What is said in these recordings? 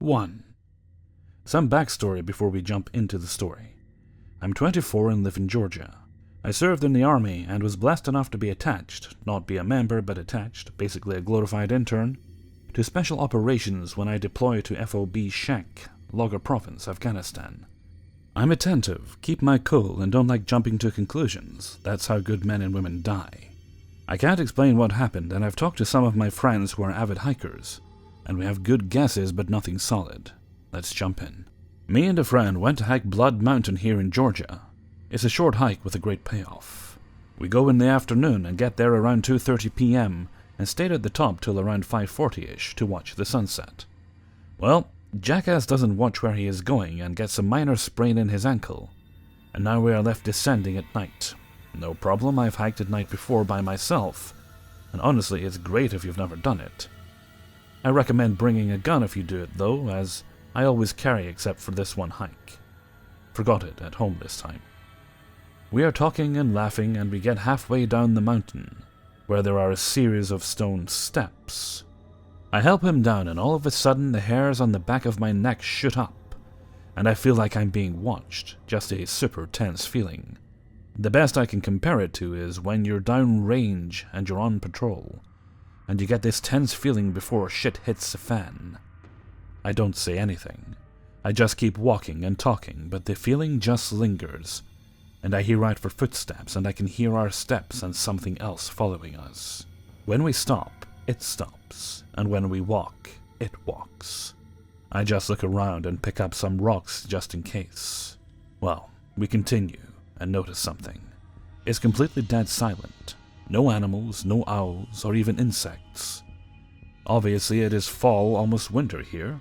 1. Some backstory before we jump into the story. I'm 24 and live in Georgia. I served in the army and was blessed enough to be attached, not be a member but attached, basically a glorified intern, to special operations when I deployed to FOB Shank, Logar Province, Afghanistan. I'm attentive, keep my cool, and don't like jumping to conclusions. That's how good men and women die. I can't explain what happened, and I've talked to some of my friends who are avid hikers, and we have good guesses but nothing solid. Let's jump in. Me and a friend went to hike Blood Mountain here in Georgia. It's a short hike with a great payoff. We go in the afternoon and get there around 2:30 p.m. and stayed at the top till around 5:40ish to watch the sunset. Well, Jackass doesn't watch where he is going and gets a minor sprain in his ankle, and now we are left descending at night. No problem, I've hiked at night before by myself, and honestly it's great if you've never done it. I recommend bringing a gun if you do it though, as I always carry except for this one hike. Forgot it at home this time. We are talking and laughing and we get halfway down the mountain, where there are a series of stone steps. I help him down and all of a sudden the hairs on the back of my neck shoot up, and I feel like I'm being watched, just a super tense feeling. The best I can compare it to is when you're down range and you're on patrol, and you get this tense feeling before shit hits the fan. I don't say anything. I just keep walking and talking, but the feeling just lingers, and I hear out for footsteps and I can hear our steps and something else following us. When we stop, it stops, and when we walk, it walks. I just look around and pick up some rocks just in case. Well, we continue and notice something. It's completely dead silent. No animals, no owls, or even insects. Obviously it is fall, almost winter here,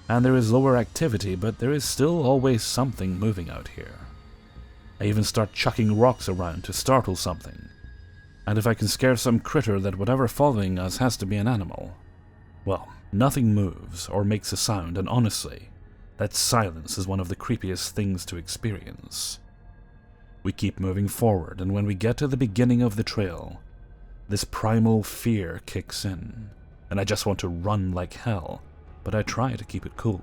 and there is lower activity, but there is still always something moving out here. I even start chucking rocks around to startle something, and if I can scare some critter that whatever following us has to be an animal. Well, nothing moves or makes a sound, and honestly, that silence is one of the creepiest things to experience. We keep moving forward, and when we get to the beginning of the trail, this primal fear kicks in, and I just want to run like hell, but I try to keep it cool.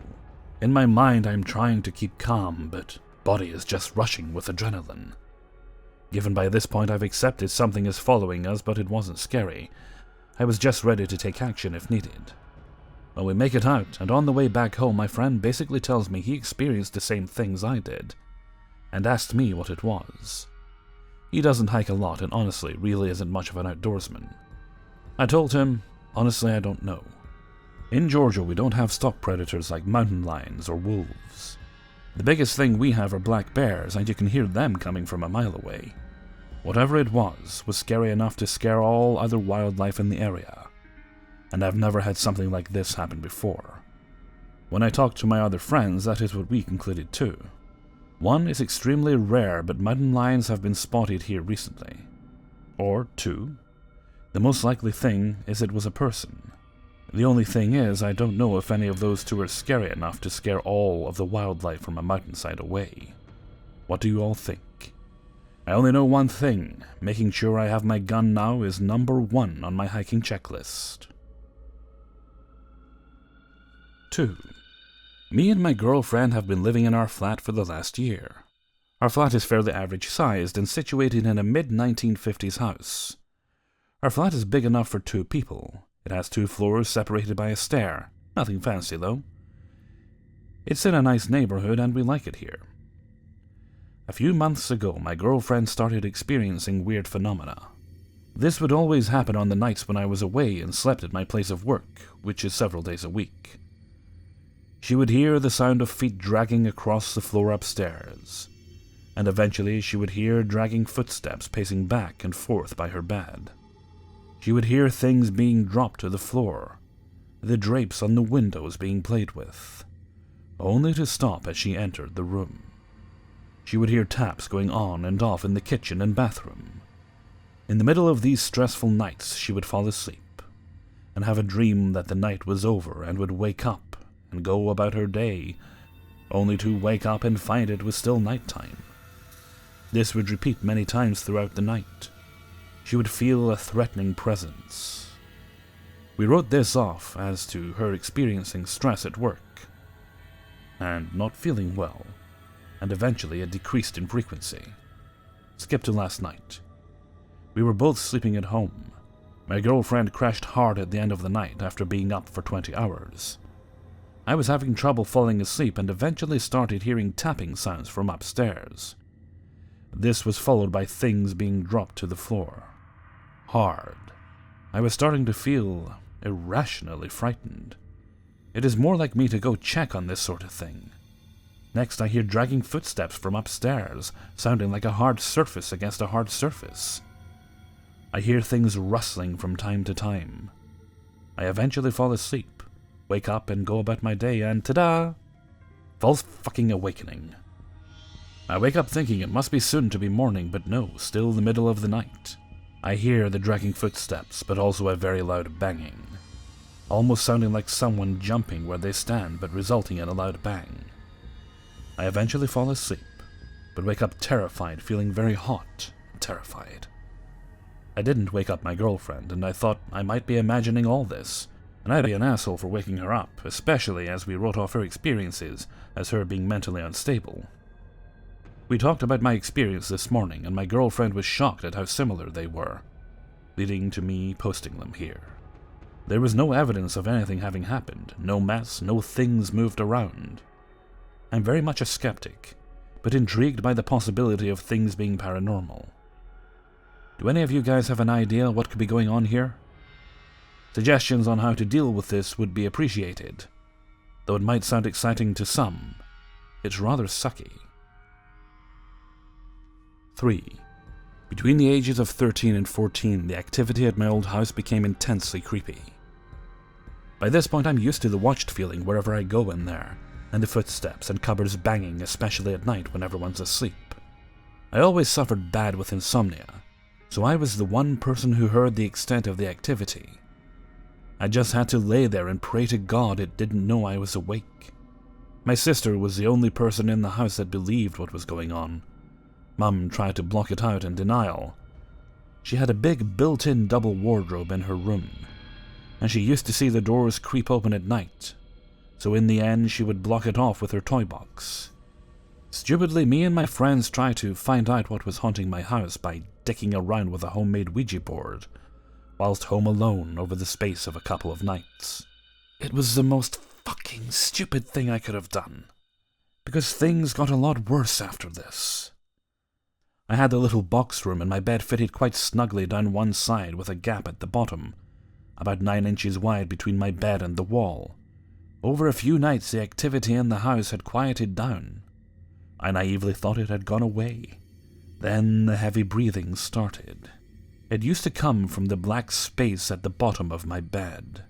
In my mind, I'm trying to keep calm, but body is just rushing with adrenaline. Given by this point I've accepted something is following us, but it wasn't scary. I was just ready to take action if needed. Well, we make it out, and on the way back home my friend basically tells me he experienced the same things I did, and asked me what it was. He doesn't hike a lot and honestly really isn't much of an outdoorsman. I told him, honestly I don't know. In Georgia we don't have stock predators like mountain lions or wolves. The biggest thing we have are black bears, and you can hear them coming from a mile away. Whatever it was scary enough to scare all other wildlife in the area, and I've never had something like this happen before. When I talked to my other friends, that is what we concluded too. One is extremely rare, but mountain lions have been spotted here recently. Or two, the most likely thing is it was a person. The only thing is, I don't know if any of those two are scary enough to scare all of the wildlife from a mountainside away. What do you all think? I only know one thing, making sure I have my gun now is number 1 on my hiking checklist. 2. Me and my girlfriend have been living in our flat for the last year. Our flat is fairly average sized and situated in a mid-1950s house. Our flat is big enough for 2 people. It has 2 floors separated by a stair. Nothing fancy though. It's in a nice neighborhood and we like it here. A few months ago, my girlfriend started experiencing weird phenomena. This would always happen on the nights when I was away and slept at my place of work, which is several days a week. She would hear the sound of feet dragging across the floor upstairs, and eventually she would hear dragging footsteps pacing back and forth by her bed. She would hear things being dropped to the floor, the drapes on the windows being played with, only to stop as she entered the room. She would hear taps going on and off in the kitchen and bathroom. In the middle of these stressful nights, she would fall asleep and have a dream that the night was over and would wake up and go about her day, only to wake up and find it was still nighttime. This would repeat many times throughout the night. She would feel a threatening presence. We wrote this off as to her experiencing stress at work, and not feeling well, and eventually it decreased in frequency. Skip to last night. We were both sleeping at home. My girlfriend crashed hard at the end of the night after being up for 20 hours. I was having trouble falling asleep and eventually started hearing tapping sounds from upstairs. This was followed by things being dropped to the floor. Hard. I was starting to feel irrationally frightened. It is more like me to go check on this sort of thing. Next, I hear dragging footsteps from upstairs, sounding like a hard surface against a hard surface. I hear things rustling from time to time. I eventually fall asleep, wake up and go about my day, and ta-da! False fucking awakening. I wake up thinking it must be soon to be morning, but no, still the middle of the night. I hear the dragging footsteps, but also a very loud banging. Almost sounding like someone jumping where they stand, but resulting in a loud bang. I eventually fall asleep, but wake up terrified, feeling very hot and terrified. I didn't wake up my girlfriend, and I thought I might be imagining all this, and I'd be an asshole for waking her up, especially as we wrote off her experiences as her being mentally unstable. We talked about my experience this morning, and my girlfriend was shocked at how similar they were, leading to me posting them here. There was no evidence of anything having happened, no mess, no things moved around. I'm very much a skeptic, but intrigued by the possibility of things being paranormal. Do any of you guys have an idea what could be going on here? Suggestions on how to deal with this would be appreciated. Though it might sound exciting to some, it's rather sucky. 3. Between the ages of 13 and 14, the activity at my old house became intensely creepy. By this point I'm used to the watched feeling wherever I go in there, and the footsteps and cupboards banging, especially at night when everyone's asleep. I always suffered bad with insomnia, so I was the one person who heard the extent of the activity. I just had to lay there and pray to God it didn't know I was awake. My sister was the only person in the house that believed what was going on. Mum tried to block it out in denial. She had a big built-in double wardrobe in her room, and she used to see the doors creep open at night, so in the end she would block it off with her toy box. Stupidly, me and my friends tried to find out what was haunting my house by dicking around with a homemade Ouija board, whilst home alone over the space of a couple of nights. It was the most fucking stupid thing I could have done, because things got a lot worse after this. I had a little box room and my bed fitted quite snugly down one side with a gap at the bottom, about 9 inches wide between my bed and the wall. Over a few nights the activity in the house had quieted down. I naively thought it had gone away. Then the heavy breathing started. It used to come from the black space at the bottom of my bed.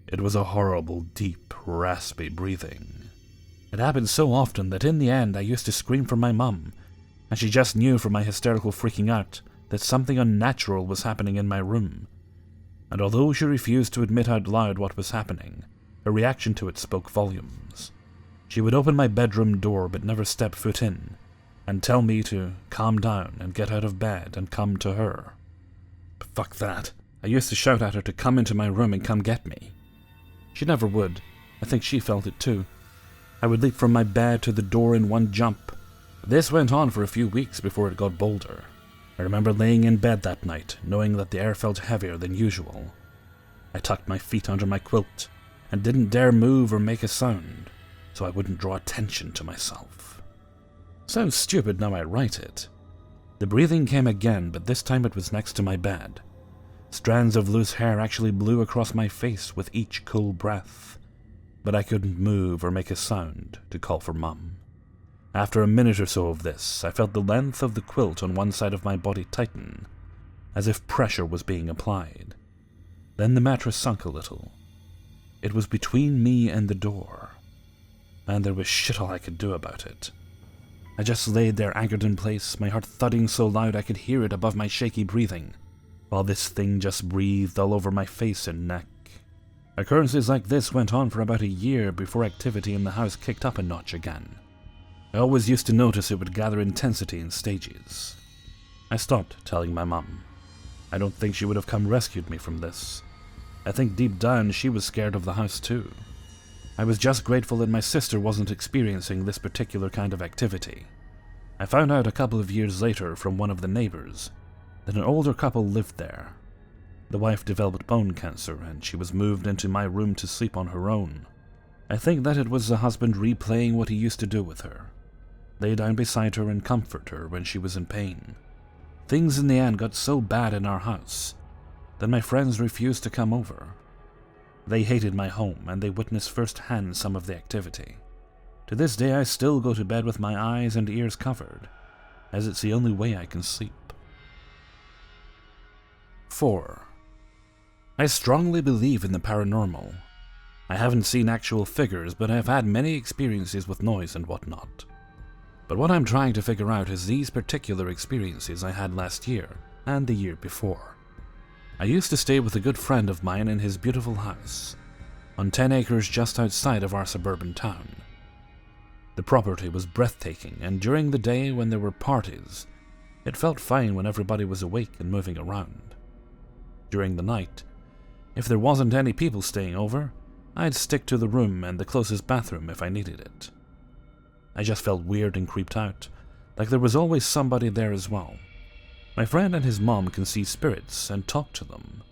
It was a horrible, deep, raspy breathing. It happened so often that in the end I used to scream for my mum, and she just knew from my hysterical freaking out that something unnatural was happening in my room. And although she refused to admit out loud what was happening, her reaction to it spoke volumes. She would open my bedroom door but never step foot in, and tell me to calm down and get out of bed and come to her. But fuck that. I used to shout at her to come into my room and come get me. She never would. I think she felt it too. I would leap from my bed to the door in one jump. This went on for a few weeks before it got bolder. I remember laying in bed that night, knowing that the air felt heavier than usual. I tucked my feet under my quilt, and didn't dare move or make a sound, so I wouldn't draw attention to myself. Sounds stupid now I write it. The breathing came again, but this time it was next to my bed. Strands of loose hair actually blew across my face with each cool breath, but I couldn't move or make a sound to call for Mum. After a minute or so of this, I felt the length of the quilt on one side of my body tighten, as if pressure was being applied. Then the mattress sunk a little. It was between me and the door, and there was shit all I could do about it. I just laid there anchored in place, my heart thudding so loud I could hear it above my shaky breathing, while this thing just breathed all over my face and neck. Occurrences like this went on for about a year before activity in the house kicked up a notch again. I always used to notice it would gather intensity in stages. I stopped telling my mum. I don't think she would have come rescued me from this. I think deep down she was scared of the house too. I was just grateful that my sister wasn't experiencing this particular kind of activity. I found out a couple of years later from one of the neighbors that an older couple lived there. The wife developed bone cancer and she was moved into my room to sleep on her own. I think that it was the husband replaying what he used to do with her. Lay down beside her and comfort her when she was in pain. Things in the end got so bad in our house that my friends refused to come over. They hated my home and they witnessed firsthand some of the activity. To this day I still go to bed with my eyes and ears covered, as it's the only way I can sleep. 4. I strongly believe in the paranormal. I haven't seen actual figures, but I've had many experiences with noise and whatnot. But what I'm trying to figure out is these particular experiences I had last year and the year before. I used to stay with a good friend of mine in his beautiful house, on 10 acres just outside of our suburban town. The property was breathtaking, and during the day when there were parties, it felt fine when everybody was awake and moving around. During the night, if there wasn't any people staying over, I'd stick to the room and the closest bathroom if I needed it. I just felt weird and creeped out, like there was always somebody there as well. My friend and his mom can see spirits and talk to them,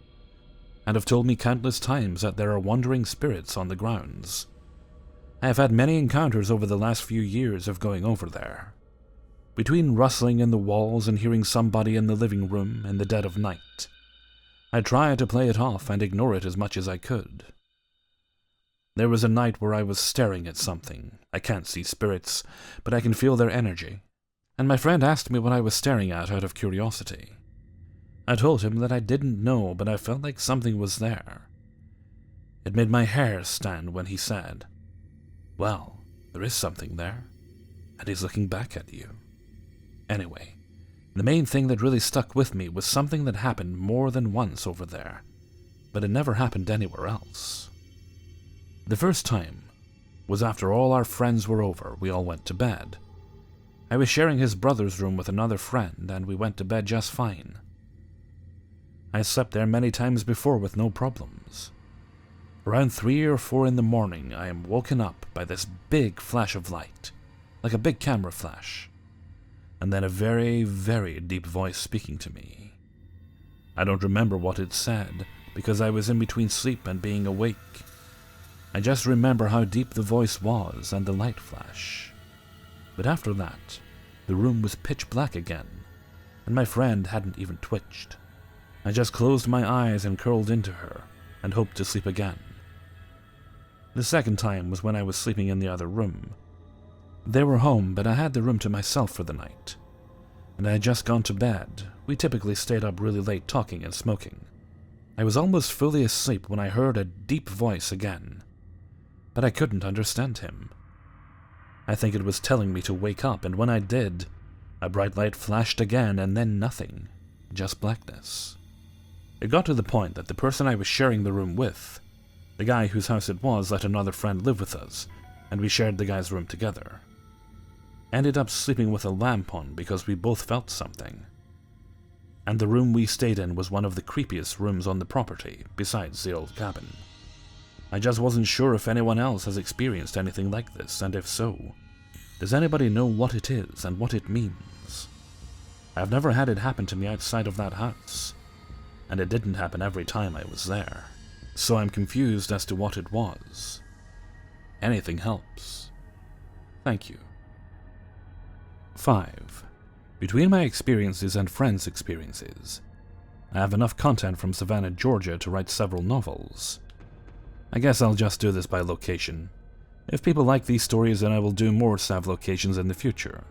and have told me countless times that there are wandering spirits on the grounds. I have had many encounters over the last few years of going over there. Between rustling in the walls and hearing somebody in the living room in the dead of night, I tried to play it off and ignore it as much as I could. There was a night where I was staring at something. I can't see spirits, but I can feel their energy. And my friend asked me what I was staring at out of curiosity. I told him that I didn't know, but I felt like something was there. It made my hair stand when he said, "Well, there is something there, and he's looking back at you." Anyway, the main thing that really stuck with me was something that happened more than once over there, but it never happened anywhere else. The first time was after all our friends were over, we all went to bed. I was sharing his brother's room with another friend, and we went to bed just fine. I slept there many times before with no problems. Around 3 or 4 in the morning, I am woken up by this big flash of light, like a big camera flash, and then a very, very deep voice speaking to me. I don't remember what it said, because I was in between sleep and being awake. I just remember how deep the voice was and the light flash. But after that, the room was pitch black again, and my friend hadn't even twitched. I just closed my eyes and curled into her, and hoped to sleep again. The second time was when I was sleeping in the other room. They were home, but I had the room to myself for the night, and I had just gone to bed. We typically stayed up really late talking and smoking. I was almost fully asleep when I heard a deep voice again, but I couldn't understand him. I think it was telling me to wake up, and when I did, a bright light flashed again, and then nothing, just blackness. It got to the point that the person I was sharing the room with, the guy whose house it was, let another friend live with us, and we shared the guy's room together. Ended up sleeping with a lamp on because we both felt something. And the room we stayed in was one of the creepiest rooms on the property, besides the old cabin. I just wasn't sure if anyone else has experienced anything like this, and if so, does anybody know what it is and what it means? I've never had it happen to me outside of that house, and it didn't happen every time I was there, so I'm confused as to what it was. Anything helps. Thank you. 5. Between my experiences and friends' experiences, I have enough content from Savannah, Georgia to write several novels. I guess I'll just do this by location. If people like these stories, then I will do more Sav locations in the future.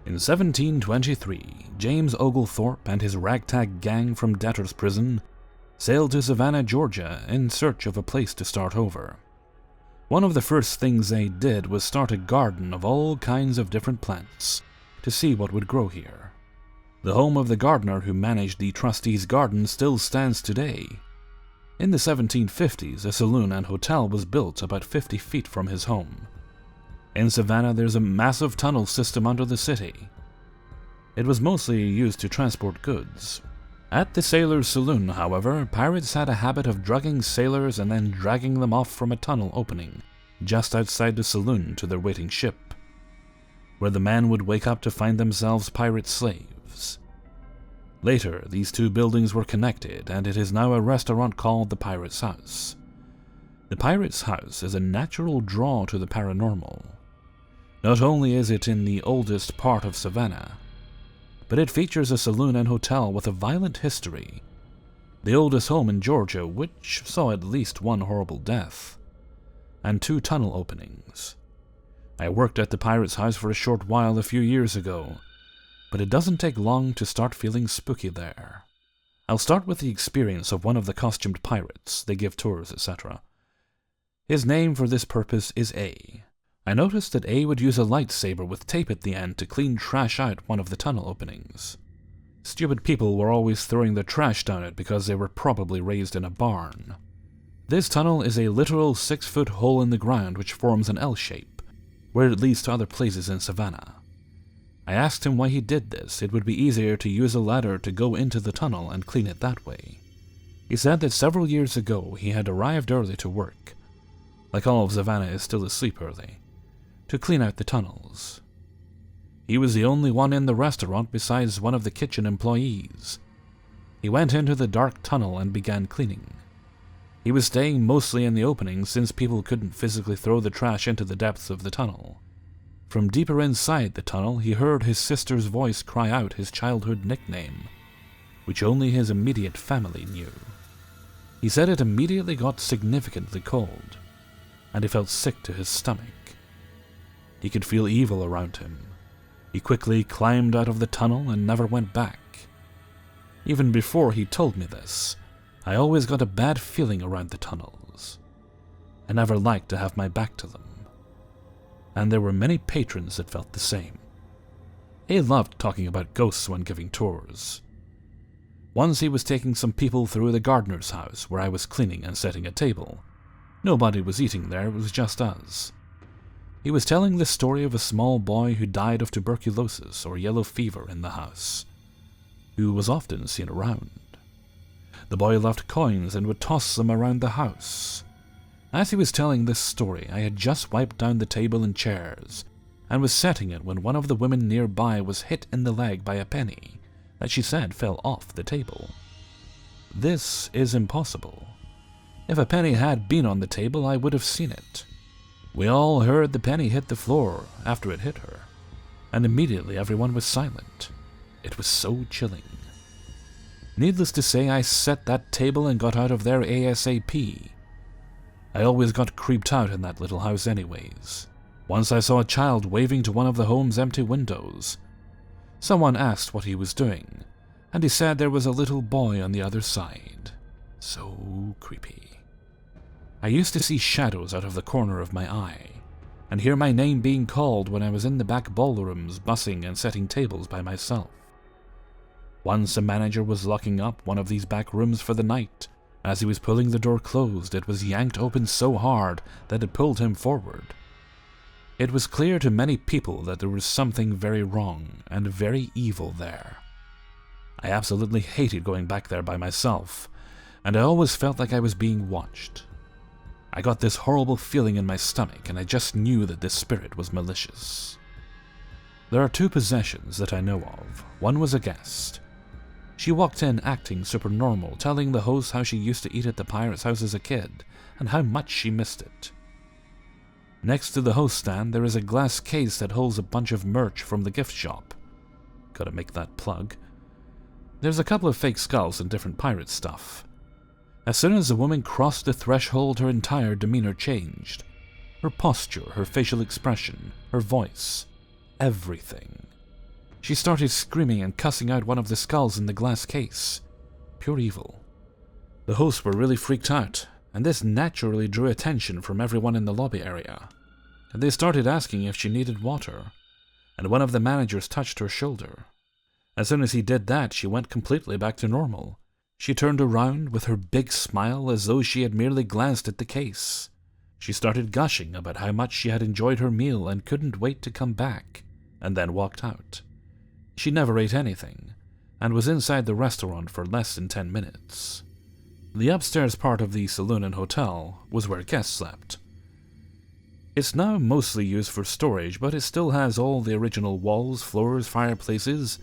In 1723, James Oglethorpe and his ragtag gang from debtor's prison sailed to Savannah, Georgia in search of a place to start over. One of the first things they did was start a garden of all kinds of different plants to see what would grow here. The home of the gardener who managed the trustees' garden still stands today. In the 1750s, a saloon and hotel was built about 50 feet from his home. In Savannah, there's a massive tunnel system under the city. It was mostly used to transport goods. At the sailors' saloon, however, pirates had a habit of drugging sailors and then dragging them off from a tunnel opening just outside the saloon to their waiting ship, where the men would wake up to find themselves pirate slaves. Later, these two buildings were connected, and it is now a restaurant called the Pirate's House. The Pirate's House is a natural draw to the paranormal. Not only is it in the oldest part of Savannah, but it features a saloon and hotel with a violent history, the oldest home in Georgia, which saw at least one horrible death, and 2 tunnel openings. I worked at the Pirate's House for a short while a few years ago, but it doesn't take long to start feeling spooky there. I'll start with the experience of one of the costumed pirates. They give tours, etc. His name for this purpose is A. I noticed that A would use a lightsaber with tape at the end to clean trash out one of the tunnel openings. Stupid people were always throwing their trash down it because they were probably raised in a barn. This tunnel is a literal 6-foot hole in the ground which forms an L shape, where it leads to other places in Savannah. I asked him why he did this. It would be easier to use a ladder to go into the tunnel and clean it that way. He said that several years ago he had arrived early to work, like all of Savannah is still asleep early, to clean out the tunnels. He was the only one in the restaurant besides one of the kitchen employees. He went into the dark tunnel and began cleaning. He was staying mostly in the opening since people couldn't physically throw the trash into the depths of the tunnel. From deeper inside the tunnel, he heard his sister's voice cry out his childhood nickname, which only his immediate family knew. He said it immediately got significantly cold, and he felt sick to his stomach. He could feel evil around him. He quickly climbed out of the tunnel and never went back. Even before he told me this, I always got a bad feeling around the tunnels. I never liked to have my back to them. And there were many patrons that felt the same. He loved talking about ghosts when giving tours. Once he was taking some people through the gardener's house where I was cleaning and setting a table. Nobody was eating there, it was just us. He was telling the story of a small boy who died of tuberculosis or yellow fever in the house, who was often seen around. The boy loved coins and would toss them around the house. As he was telling this story, I had just wiped down the table and chairs, and was setting it when one of the women nearby was hit in the leg by a penny that she said fell off the table. This is impossible. If a penny had been on the table, I would have seen it. We all heard the penny hit the floor after it hit her, and immediately everyone was silent. It was so chilling. Needless to say, I set that table and got out of there ASAP. I always got creeped out in that little house anyways. Once I saw a child waving to one of the home's empty windows. Someone asked what he was doing, and he said there was a little boy on the other side. So creepy. I used to see shadows out of the corner of my eye, and hear my name being called when I was in the back ballrooms bussing and setting tables by myself. Once a manager was locking up one of these back rooms for the night. As he was pulling the door closed, it was yanked open so hard that it pulled him forward. It was clear to many people that there was something very wrong and very evil there. I absolutely hated going back there by myself, and I always felt like I was being watched. I got this horrible feeling in my stomach, and I just knew that this spirit was malicious. There are 2 possessions that I know of. One was a guest. She walked in acting super normal, telling the host how she used to eat at the Pirate's House as a kid, and how much she missed it. Next to the host stand, there is a glass case that holds a bunch of merch from the gift shop. Gotta make that plug. There's a couple of fake skulls and different pirate stuff. As soon as the woman crossed the threshold, her entire demeanor changed. Her posture, her facial expression, her voice, everything. She started screaming and cussing out one of the skulls in the glass case. Pure evil. The hosts were really freaked out, and this naturally drew attention from everyone in the lobby area. And they started asking if she needed water, and one of the managers touched her shoulder. As soon as he did that, she went completely back to normal. She turned around with her big smile as though she had merely glanced at the case. She started gushing about how much she had enjoyed her meal and couldn't wait to come back, and then walked out. She never ate anything, and was inside the restaurant for less than 10 minutes. The upstairs part of the saloon and hotel was where guests slept. It's now mostly used for storage, but it still has all the original walls, floors, fireplaces,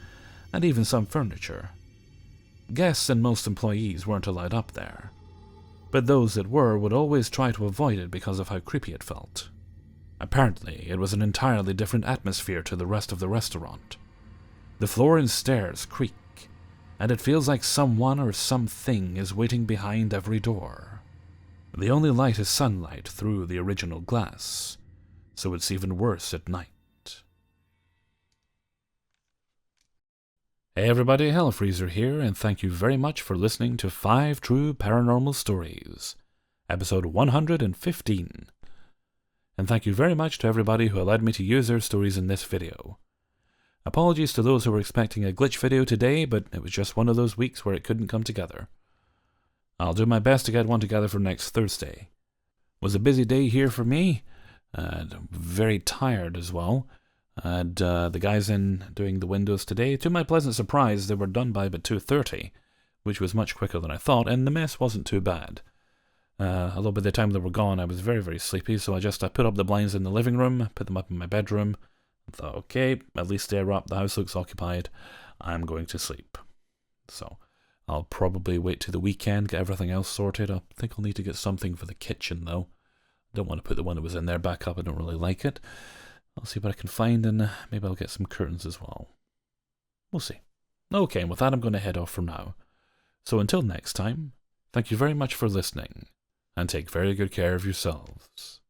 and even some furniture. Guests and most employees weren't allowed up there, but those that were would always try to avoid it because of how creepy it felt. Apparently, it was an entirely different atmosphere to the rest of the restaurant. The floor and stairs creak, and it feels like someone or something is waiting behind every door. The only light is sunlight through the original glass, so it's even worse at night. Hey everybody, Hellfreezer here, and thank you very much for listening to 5 True Paranormal Stories, episode 115. And thank you very much to everybody who allowed me to use their stories in this video. Apologies to those who were expecting a glitch video today, but it was just one of those weeks where it couldn't come together. I'll do my best to get one together for next Thursday. It was a busy day here for me, and very tired as well. And the guys in doing the windows today, to my pleasant surprise, they were done by about 2:30, which was much quicker than I thought, and the mess wasn't too bad. Although by the time they were gone, I was very, very sleepy, so I put up the blinds in the living room, put them up in my bedroom, and thought, okay, at least they're up, the house looks occupied, I'm going to sleep. So, I'll probably wait till the weekend, get everything else sorted. I think I'll need to get something for the kitchen, though. I don't want to put the one that was in there back up, I don't really like it. I'll see what I can find, and maybe I'll get some curtains as well. We'll see. Okay, and with that I'm going to head off for now. So until next time, thank you very much for listening, and take very good care of yourselves.